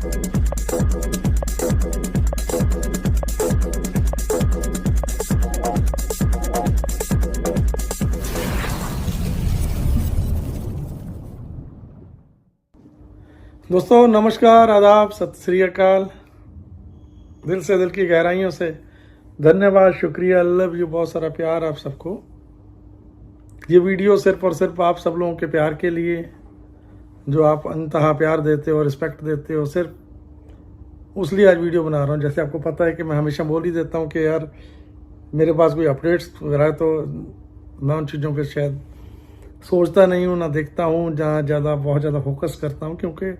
दोस्तों नमस्कार, आदाब, सत श्री अकाल। दिल से, दिल की गहराइयों से धन्यवाद, शुक्रिया, लव यू, बहुत सारा प्यार आप सबको। ये वीडियो सिर्फ और सिर्फ आप सब लोगों के प्यार के लिए, जो आप अंतहा प्यार देते हो, रिस्पेक्ट देते हो, सिर्फ उसलिए आज वीडियो बना रहा हूँ। जैसे आपको पता है कि मैं हमेशा बोल ही देता हूँ कि यार मेरे पास कोई अपडेट्स वगैरह तो मैं उन चीज़ों पे शायद सोचता नहीं हूँ, ना देखता हूँ, जहाँ बहुत ज़्यादा फोकस करता हूँ, क्योंकि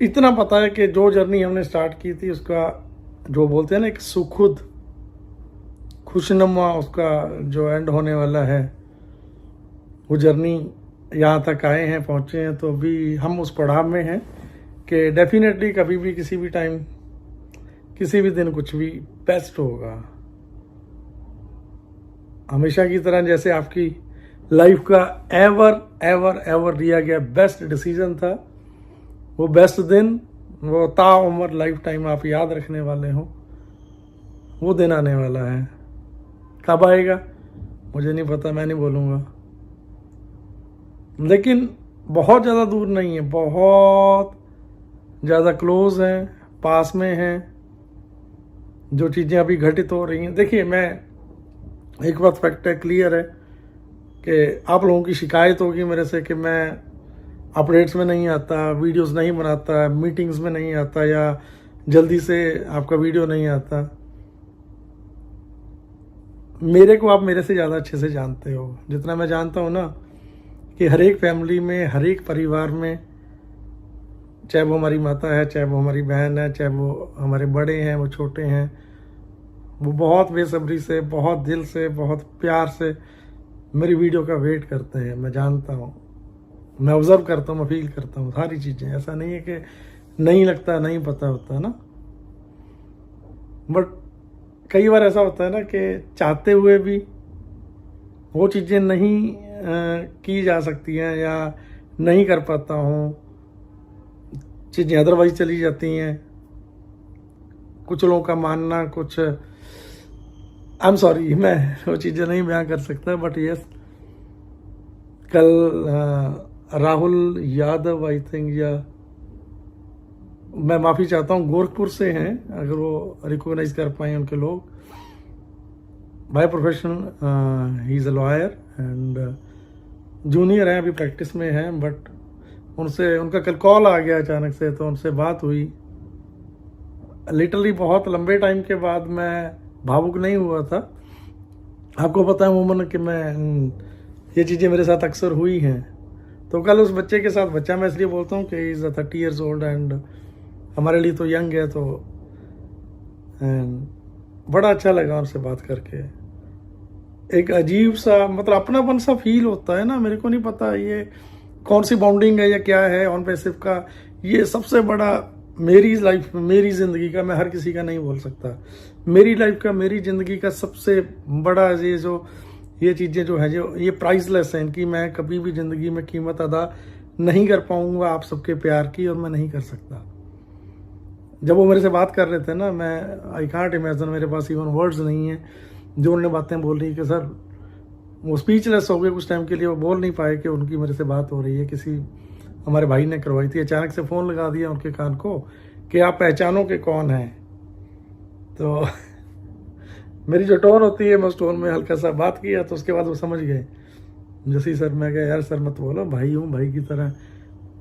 इतना पता है कि जो जर्नी हमने स्टार्ट की थी उसका जो बोलते हैं ना एक सुखद खुशनुमा उसका जो एंड होने वाला है, वो जर्नी यहाँ तक आए हैं, पहुँचे हैं, तो अभी हम उस पड़ाव में हैं कि डेफिनेटली कभी भी किसी भी टाइम किसी भी दिन कुछ भी बेस्ट होगा। हमेशा की तरह जैसे आपकी लाइफ का एवर एवर एवर लिया गया बेस्ट डिसीजन था, वो बेस्ट दिन, वो ताउम्र लाइफ टाइम आप याद रखने वाले हो, वो दिन आने वाला है। कब आएगा मुझे नहीं पता, मैं नहीं बोलूँगा, लेकिन बहुत ज़्यादा दूर नहीं है, बहुत ज़्यादा क्लोज है, पास में है जो चीज़ें अभी घटित हो रही हैं। देखिए, मैं एक बात फैक्ट है, क्लियर है कि आप लोगों की शिकायत होगी मेरे से कि मैं अपडेट्स में नहीं आता, वीडियोस नहीं बनाता, मीटिंग्स में नहीं आता, या जल्दी से आपका वीडियो नहीं आता। मेरे को आप मेरे से ज़्यादा अच्छे से जानते हो, जितना मैं जानता हूँ ना कि हर एक फैमिली में, हर एक परिवार में, चाहे वो हमारी माता है, चाहे वो हमारी बहन है, चाहे वो हमारे बड़े हैं, वो छोटे हैं, वो बहुत बेसब्री से, बहुत दिल से, बहुत प्यार से मेरी वीडियो का वेट करते हैं। मैं जानता हूँ, मैं ऑब्जर्व करता हूँ, मैं फील करता हूँ सारी चीज़ें। ऐसा नहीं है कि नहीं लगता, नहीं पता होता ना, बट कई बार ऐसा होता है ना कि चाहते हुए भी वो चीज़ें नहीं की जा सकती हैं, या नहीं कर पाता हूँ, चीज़ें अदरवाइज चली जाती हैं। कुछ लोगों का मानना, कुछ आई एम सॉरी, मैं वो चीज़ें नहीं बयां कर सकता, बट यस, कल राहुल यादव आई थिंक, या मैं माफ़ी चाहता हूँ, गोरखपुर से हैं, अगर वो रिकॉग्नाइज कर पाए उनके लोग। By profession he is a lawyer and junior हैं, अभी प्रैक्टिस में हैं, बट उनसे उनका कल कॉल आ गया अचानक से, तो उनसे बात हुई। लिटरली बहुत लंबे टाइम के बाद मैं भावुक नहीं हुआ था। आपको पता है अमूमन कि मैं ये चीज़ें मेरे साथ अक्सर हुई हैं। तो कल उस बच्चे के साथ, बच्चा मैं इसलिए बोलता हूँ कि इज़ 30 ईयर्स ओल्ड एंड हमारे लिए तो यंग है, तो बड़ा अच्छा लगा उनसे बात करके। एक अजीब सा मतलब अपनापन सा फील होता है ना, मेरे को नहीं पता ये कौन सी बॉन्डिंग है या क्या है ऑन पैसिव का। ये सबसे बड़ा मेरी लाइफ में, मेरी ज़िंदगी का, मैं हर किसी का नहीं बोल सकता, मेरी लाइफ का, मेरी ज़िंदगी का सबसे बड़ा ये चीज़ें जो है, जो ये प्राइसलेस हैं, इनकी मैं कभी भी ज़िंदगी में कीमत अदा नहीं कर पाऊंगा आप सबके प्यार की, और मैं नहीं कर सकता। जब वो मेरे से बात कर रहे थे ना, मैं आई कांट इमेजिन, मेरे पास इवन वर्ड्स नहीं है जो उन्होंने बातें बोल रही कि सर वो स्पीचलेस हो गए कुछ टाइम के लिए, वो बोल नहीं पाए कि उनकी मेरे से बात हो रही है। किसी हमारे भाई ने करवाई थी, अचानक से फ़ोन लगा दिया उनके कान को कि आप पहचानो कि कौन है। तो मेरी जो टोन होती है, मैं उस टोन में हल्का सा बात किया, तो उसके बाद वो समझ गए। जैसे सर, मैं कहा यार सर मत बोलो, भाई हूँ, भाई की तरह,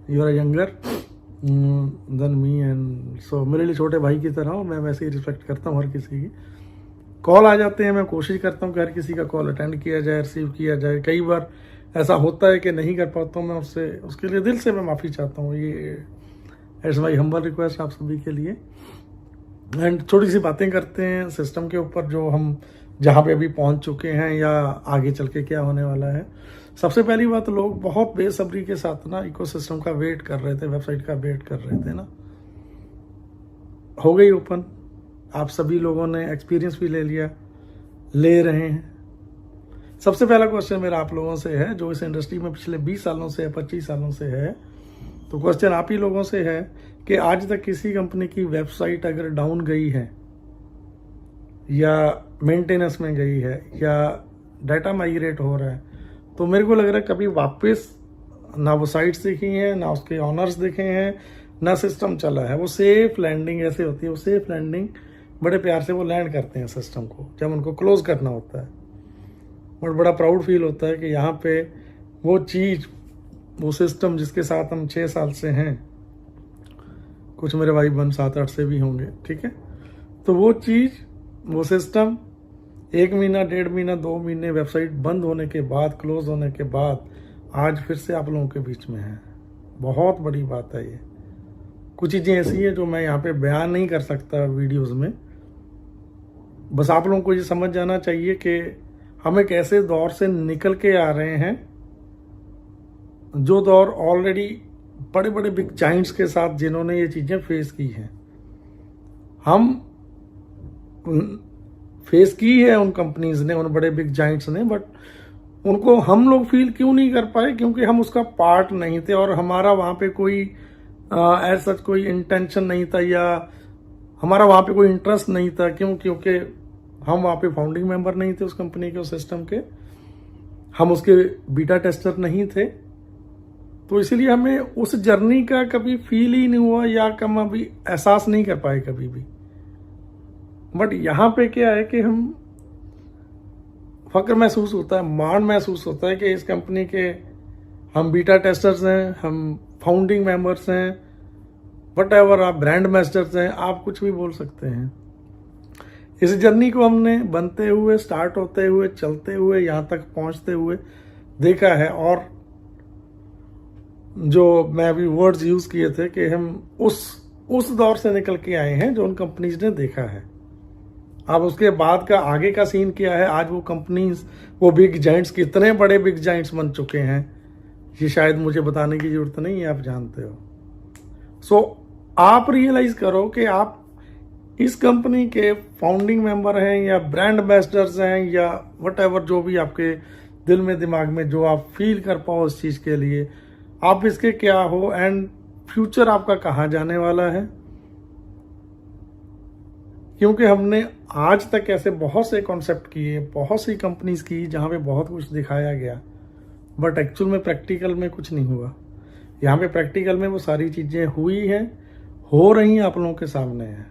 you are younger than me, and so मेरे लिए छोटे भाई की तरह हूँ, मैं वैसे ही रिस्पेक्ट करता हूँ हर किसी की। कॉल आ जाते हैं, मैं कोशिश करता हूँ कि हर किसी का कॉल अटेंड किया जाए, रिसीव किया जाए। कई बार ऐसा होता है कि नहीं कर पाता हूँ मैं, उसके लिए दिल से मैं माफ़ी चाहता हूँ। ये इट्स माई हम्बल रिक्वेस्ट आप सभी के लिए। एंड छोटी सी बातें करते हैं सिस्टम के ऊपर, जो हम जहाँ पे अभी पहुँच चुके हैं या आगे चल के क्या होने वाला है। सबसे पहली बात, लोग बहुत बेसब्री के साथ ना इकोसिस्टम का वेट कर रहे थे, वेबसाइट का वेट कर रहे थे ना, हो गई ओपन। आप सभी लोगों ने एक्सपीरियंस भी ले लिया, ले रहे हैं। सबसे पहला क्वेश्चन मेरा आप लोगों से है, जो इस इंडस्ट्री में पिछले 20 सालों से, 25 सालों से है, तो क्वेश्चन आप ही लोगों से है कि आज तक किसी कंपनी की वेबसाइट अगर डाउन गई है या मेंटेनेंस में गई है या डाटा माइग्रेट हो रहा है, तो मेरे को लग रहा है कभी वापस ना वो साइट्स दिखी हैं, ना उसके ऑनर्स दिखे हैं, ना सिस्टम चला है। वो सेफ लैंडिंग ऐसे होती है, वो सेफ लैंडिंग बड़े प्यार से वो लैंड करते हैं सिस्टम को जब उनको क्लोज करना होता है। और बड़ा प्राउड फील होता है कि यहाँ पे वो चीज़, वो सिस्टम जिसके साथ हम 6 साल से हैं, कुछ मेरे भाई बहन 7-8 से भी होंगे, ठीक है, तो वो चीज़, वो सिस्टम 1 महीना, 1.5 महीना, 2 महीने वेबसाइट बंद होने के बाद, क्लोज होने के बाद आज फिर से आप लोगों के बीच में है। बहुत बड़ी बात है ये। कुछ चीज़ें ऐसी हैं जो मैं यहाँ पे बयान नहीं कर सकता वीडियोस में। बस आप लोगों को ये समझ जाना चाहिए कि हम एक ऐसे दौर से निकल के आ रहे हैं जो दौर ऑलरेडी बड़े बड़े बिग जाइंट्स के साथ जिन्होंने ये चीज़ें फेस की हैं, हम फेस की है उन कंपनीज ने, उन बड़े बिग जाइंट्स ने, बट उनको हम लोग फील क्यों नहीं कर पाए? क्योंकि हम उसका पार्ट नहीं थे और हमारा वहाँ पे कोई एज सच कोई इंटेंशन नहीं था या हमारा वहाँ पे कोई इंटरेस्ट नहीं था। क्यों? क्योंकि हम वहाँ पे फाउंडिंग मेंबर नहीं थे उस कंपनी के, उस सिस्टम के, हम उसके बीटा टेस्टर नहीं थे। तो इसलिए हमें उस जर्नी का कभी फील ही नहीं हुआ या कम अभी एहसास नहीं कर पाए कभी भी। बट यहाँ पे क्या है कि हम फक्र महसूस होता है, मान महसूस होता है कि इस कंपनी के हम बीटा टेस्टर्स हैं, हम फाउंडिंग मेंबर्स हैं, वट एवर, आप ब्रांड मास्टर्स हैं, आप कुछ भी बोल सकते हैं। इस जर्नी को हमने बनते हुए, स्टार्ट होते हुए, चलते हुए, यहाँ तक पहुँचते हुए देखा है। और जो मैं अभी वर्ड्स यूज़ किए थे कि हम उस दौर से निकल के आए हैं जो उन कंपनीज ने देखा है। अब उसके बाद का आगे का सीन क्या है? आज वो कंपनीज, वो बिग जाइंट्स, कितने बड़े बिग जाइंट्स बन चुके हैं, ये शायद मुझे बताने की जरूरत नहीं है, आप जानते हो। सो आप रियलाइज करो कि आप इस कंपनी के फाउंडिंग मेंबर हैं या ब्रांड एम्बेसडर्स हैं या वट एवर, जो भी आपके दिल में दिमाग में जो आप फील कर पाओ उस चीज़ के लिए, आप इसके क्या हो एंड फ्यूचर आपका कहाँ जाने वाला है। क्योंकि हमने आज तक ऐसे बहुत से कॉन्सेप्ट किए, बहुत सी कंपनीज की जहाँ पे बहुत कुछ दिखाया गया, बट एक्चुअल में प्रैक्टिकल में कुछ नहीं हुआ। यहाँ पे प्रैक्टिकल में वो सारी चीज़ें हुई हैं, हो रही हैं, आप लोगों के सामने हैं।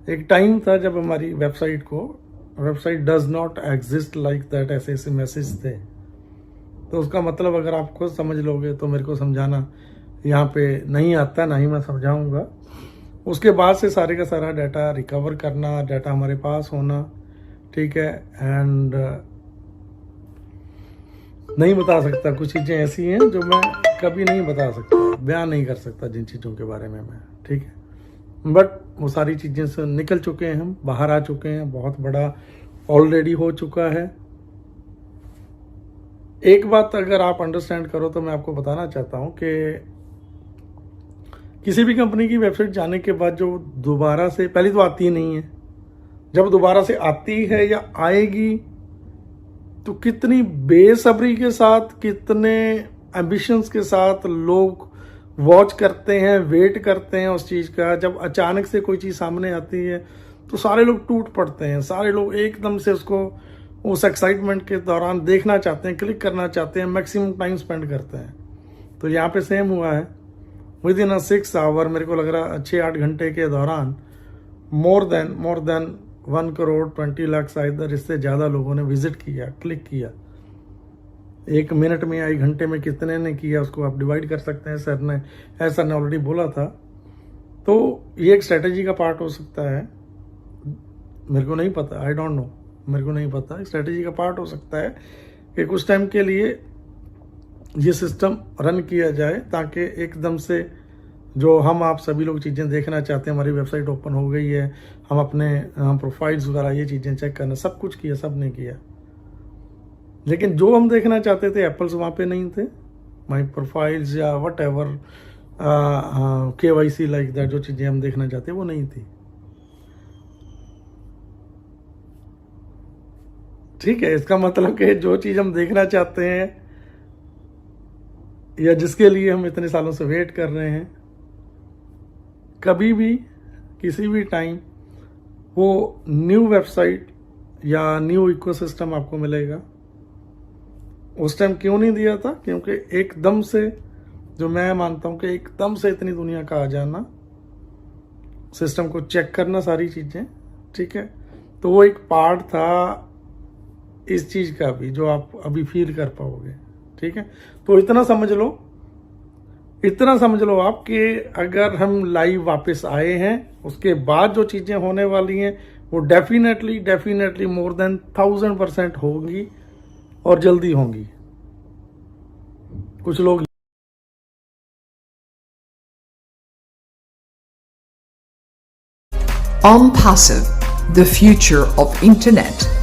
एक टाइम था जब हमारी website does not exist like that, ऐसे ऐसे मैसेज थे। तो उसका मतलब अगर आप खुद समझ लोगे तो मेरे को समझाना यहाँ पे नहीं आता, ना ही मैं समझाऊंगा। उसके बाद से सारे का सारा डाटा रिकवर करना, डाटा हमारे पास होना, ठीक है, एंड नहीं बता सकता। कुछ चीज़ें ऐसी हैं जो मैं कभी नहीं बता सकता, बयान नहीं कर सकता जिन चीज़ों के बारे में मैं, ठीक है। बट वो सारी चीज़ें से निकल चुके हैं, हम बाहर आ चुके हैं, बहुत बड़ा ऑलरेडी हो चुका है। एक बात अगर आप अंडरस्टैंड करो तो मैं आपको बताना चाहता हूँ कि किसी भी कंपनी की वेबसाइट जाने के बाद जो दोबारा से, पहले तो आती ही नहीं है, जब दोबारा से आती है या आएगी तो कितनी बेसब्री के साथ, कितने एम्बिशंस के साथ लोग वॉच करते हैं, वेट करते हैं उस चीज़ का। जब अचानक से कोई चीज़ सामने आती है तो सारे लोग टूट पड़ते हैं, सारे लोग एकदम से उसको उस एक्साइटमेंट के दौरान देखना चाहते हैं, क्लिक करना चाहते हैं, मैक्सिमम टाइम स्पेंड करते हैं। तो यहाँ पे सेम हुआ है। विद इन 6 आवर, मेरे को लग रहा 6-8 घंटे के दौरान मोर देन 1 करोड़ 20 लाख शायद, इससे ज़्यादा लोगों ने विजिट किया, क्लिक किया। 1 मिनट में या 1 घंटे में कितने ने किया उसको आप डिवाइड कर सकते हैं। सर ने ऑलरेडी बोला था। तो ये एक स्ट्रेटेजी का पार्ट हो सकता है, मेरे को नहीं पता, आई डोंट नो, मेरे को नहीं पता। स्ट्रेटेजी का पार्ट हो सकता है कि कुछ टाइम के लिए ये सिस्टम रन किया जाए ताकि एकदम से जो हम आप सभी लोग चीज़ें देखना चाहते हैं, हमारी वेबसाइट ओपन हो गई है, हम अपने प्रोफाइल्स वगैरह ये चीज़ें चेक करना, सब कुछ किया, सब ने किया, लेकिन जो हम देखना चाहते थे एप्पल्स वहाँ पे नहीं थे। माई प्रोफाइल्स या what ever KYC like that, जो चीज़ें हम देखना चाहते वो नहीं थी, ठीक है। इसका मतलब कि जो चीज़ हम देखना चाहते हैं या जिसके लिए हम इतने सालों से वेट कर रहे हैं, कभी भी किसी भी टाइम वो न्यू वेबसाइट या न्यू इकोसिस्टम आपको मिलेगा। उस टाइम क्यों नहीं दिया था? क्योंकि एकदम से, जो मैं मानता हूं कि एकदम से इतनी दुनिया का आ जाना, सिस्टम को चेक करना, सारी चीजें, ठीक है, तो वो एक पार्ट था इस चीज का भी जो आप अभी फील कर पाओगे, ठीक है। तो इतना समझ लो आप कि अगर हम लाइव वापस आए हैं, उसके बाद जो चीजें होने वाली हैं वो डेफिनेटली मोर देन 1000% होंगी और जल्दी होंगी। कुछ लोग OnPassive, the future of internet.